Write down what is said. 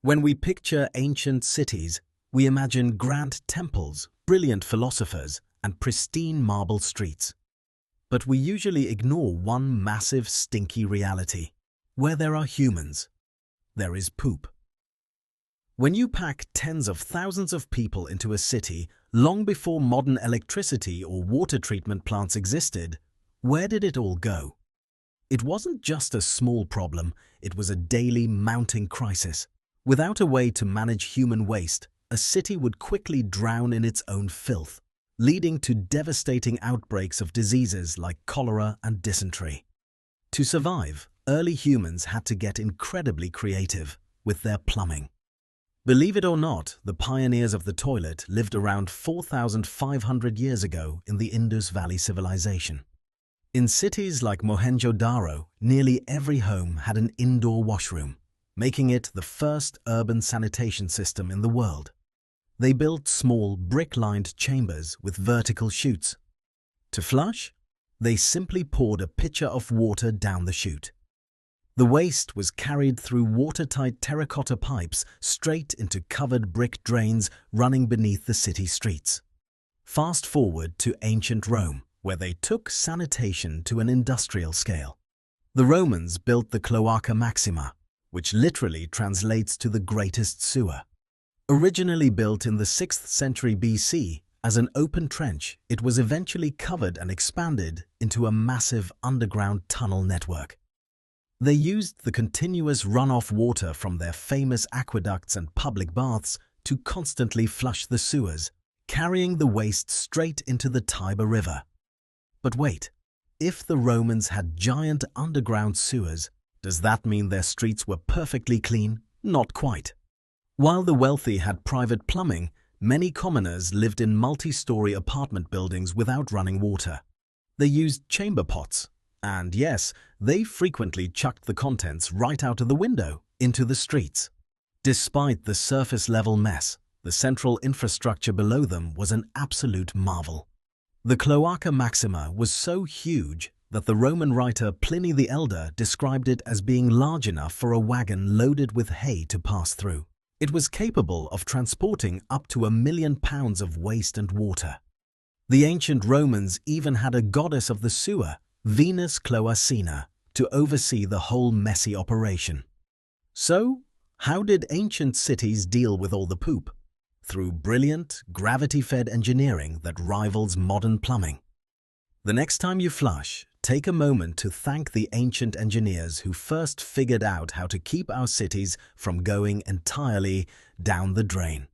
When we picture ancient cities, we imagine grand temples, brilliant philosophers, and pristine marble streets. But we usually ignore one massive, stinky reality. Where there are humans, there is poop. When you pack tens of thousands of people into a city long before modern electricity or water treatment plants existed, where did it all go? It wasn't just a small problem, it was a daily mounting crisis. Without a way to manage human waste, a city would quickly drown in its own filth, leading to devastating outbreaks of diseases like cholera and dysentery. To survive, early humans had to get incredibly creative with their plumbing. Believe it or not, the pioneers of the toilet lived around 4,500 years ago in the Indus Valley civilization. In cities like Mohenjo-Daro, nearly every home had an indoor washroom, making it the first urban sanitation system in the world. They built small, brick-lined chambers with vertical chutes. To flush, they simply poured a pitcher of water down the chute. The waste was carried through watertight terracotta pipes straight into covered brick drains running beneath the city streets. Fast forward to ancient Rome, where they took sanitation to an industrial scale. The Romans built the Cloaca Maxima, which literally translates to the greatest sewer. Originally built in the 6th century BC as an open trench, it was eventually covered and expanded into a massive underground tunnel network. They used the continuous runoff water from their famous aqueducts and public baths to constantly flush the sewers, carrying the waste straight into the Tiber River. But wait, if the Romans had giant underground sewers, does that mean their streets were perfectly clean? Not quite. While the wealthy had private plumbing, many commoners lived in multi-story apartment buildings without running water. They used chamber pots, and yes, they frequently chucked the contents right out of the window into the streets. Despite the surface-level mess, the central infrastructure below them was an absolute marvel. The Cloaca Maxima was so huge that the Roman writer Pliny the Elder described it as being large enough for a wagon loaded with hay to pass through. It was capable of transporting up to 1,000,000 pounds of waste and water. The ancient Romans even had a goddess of the sewer, Venus Cloacina, to oversee the whole messy operation. So, how did ancient cities deal with all the poop? Through brilliant, gravity-fed engineering that rivals modern plumbing. The next time you flush, take a moment to thank the ancient engineers who first figured out how to keep our cities from going entirely down the drain.